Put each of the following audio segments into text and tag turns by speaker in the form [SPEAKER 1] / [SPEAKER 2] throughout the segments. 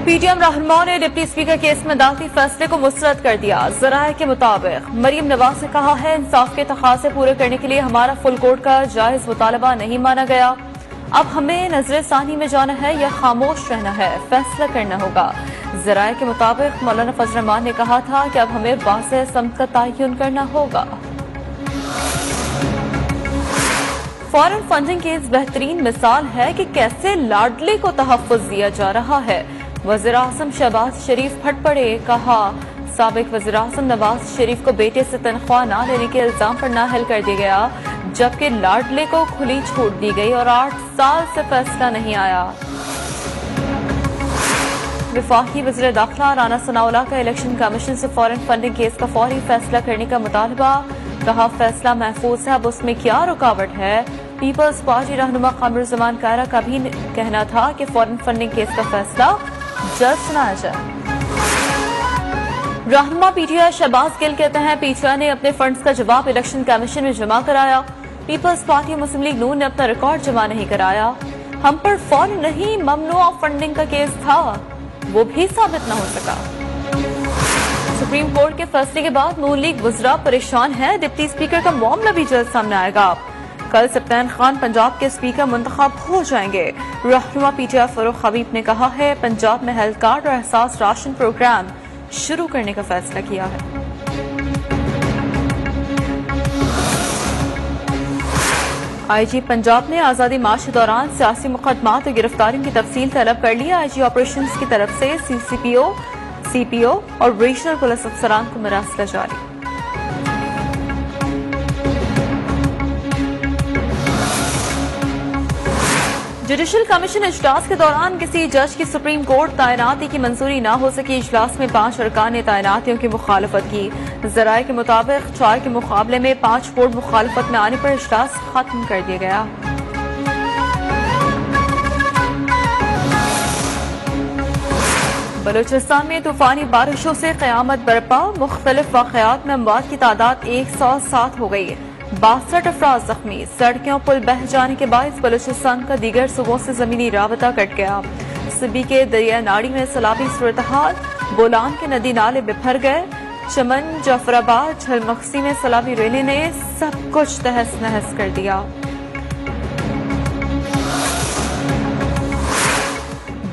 [SPEAKER 1] PTM रहनुमा ने deputy speaker case में अदालती फैसले को मुस्तरद कर दिया। जराये के मुताबिक मरियम नवाज ने कहा है, इंसाफ के तकाज़े पूरे करने के लिए हमारा फुल कोर्ट का जायज मुतालबा नहीं माना गया। अब हमें नजर सानी में जाना है या खामोश रहना है, फैसला करना होगा। जराये के मुताबिक मौलाना फजल रहमान ने कहा था कि अब हमें वाज़ेह समत का तयन करना होगा। फॉरेन फंडिंग की इस बेहतरीन मिसाल है कि कैसे लाडले को तहफ़्फ़ुज़ दिया जा रहा है। वज़ीर आज़म शहबाज शरीफ फट पड़े, कहा साबिक वज़ीर आज़म नवाज शरीफ को बेटे से तनख्वाह न लेने के इल्जाम पर नाअहल कर दिया गया, जबकि लाडले को खुली छूट दी गई और 8 साल से फैसला नहीं आया। वफाकी वज़ीर दाखिला राना सनाउल्लाह का इलेक्शन कमीशन से फॉरेन फंडिंग केस का फौरी फैसला करने का मुतालबा। कहा फैसला महफूज है, अब उसमें क्या रुकावट है। पीपल्स पार्टी रहनुमा क़मरुज़्ज़मान कायरा का भी कहना था कि फॉरेन फंडिंग केस का फैसला जल्द सुनाया जाए। रहनुमा पीटीआई शहबाज गिल कहते हैं, पीटीआई ने अपने फंड्स का जवाब इलेक्शन कमीशन में जमा कराया। पीपल्स पार्टी और मुस्लिम लीग नून ने अपना रिकॉर्ड जमा नहीं कराया। हम पर फॉरेन नहीं ममनुआ फंडिंग का केस था, वो भी साबित न हो सका। सुप्रीम कोर्ट के फैसले के बाद नून लीग वज़रा परेशान है। डिप्टी स्पीकर का मामला भी जल्द सामने आएगा। कल सप्तान खान पंजाब के स्पीकर मुंतखब हो जाएंगे। रहनुमा पीटीआई फरूख हबीब ने कहा है, पंजाब में हेल्थ कार्ड और एहसास राशन प्रोग्राम शुरू करने का फैसला किया है। आईजी पंजाब ने आजादी मार्च के दौरान सियासी मुकदमात और गिरफ्तारियों की तफसील तलब कर ली। आईजी ऑपरेशंस की तरफ से सीसीपीओ, सीपीओ और रीजनल पुलिस अफसरान को मरासला जारी। जुडिशल कमीशन इजलास के दौरान किसी जज की सुप्रीम कोर्ट तैनाती की मंजूरी न हो सकी। इजलास में 5 अरकान ने तैनातियों की मुखालफत की। जराये के मुताबिक 4 के मुकाबले में 5 वोट मुखालफत में आने पर इजलास खत्म कर दिया गया। बलूचिस्तान में तूफानी बारिशों से क़यामत बरपा। मुख्तलिफ वाक़यात में अमवात की तादाद 107 हो गई। 62 अफराद जख्मी। सड़कें पुल बह जाने के बाद बलूचिस्तान का दीगर सूबों से जमीनी राबता कट गया। सिबी के दरिया नाड़ी में सैलाबी सूरत-ए-हाल। बोलान के नदी नाले बिफर गए। चमन, जफराबाद, झलमक्सी में सैलाबी रैली ने सब कुछ तहस नहस कर दिया।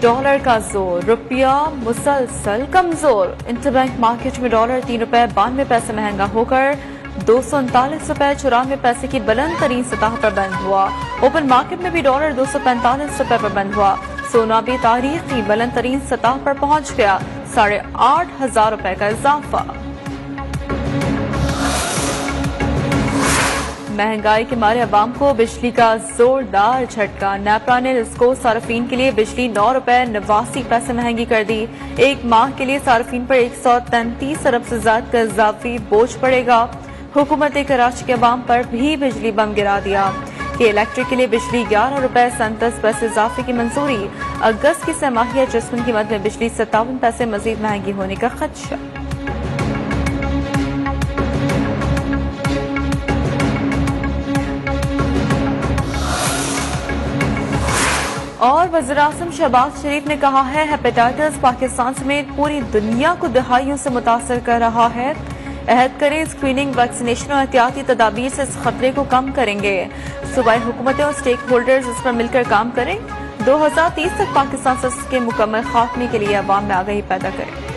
[SPEAKER 1] डॉलर का जोर, रुपया मुसलसल कमजोर। इंटरबैंक मार्केट में डॉलर 3 रुपए 92 पैसे महंगा होकर 239 रुपए 94 पैसे की बुलंद तरीन सतह पर बंद हुआ। ओपन मार्केट में भी डॉलर 245 रुपए पर बंद हुआ। सोना भी तारीखी बुलंद तरीन सतह पर पहुंच गया, 8,500 रुपए का इजाफा। महंगाई के मारे अवाम को बिजली का जोरदार झटका। नेपरा ने इसको सार्फिन के लिए बिजली 9 रुपए 89 पैसे महंगी कर दी। एक माह के लिए सार्फिन पर 133 अरब से ज्यादा का इजाफी बोझ पड़ेगा। हुकूमत कराची के अवाम पर भी बिजली बम गिरा दिया कि इलेक्ट्रिक के लिए बिजली 11 रुपए 37 पैसे इजाफे की मंजूरी। अगस्त की सहमाहिया जिस्म कीमत में बिजली 57 पैसे मजीद महंगी होने का खदशा। और वज़ीर आज़म शहबाज शरीफ ने कहा है, हेपेटाइटिस पाकिस्तान समेत पूरी दुनिया को दहाइयों से मुतासर कर रहा है। अहद करें, स्क्रीनिंग, वैक्सीनेशन और एहतियाती तदाबीर से इस खतरे को कम करेंगे। सूबाई हुकूमतें और स्टेक होल्डर्स इस पर मिलकर काम करें। 2030 तक पाकिस्तान से इसके मुकम्मल खात्मे के लिए अवाम में आगाही पैदा करें।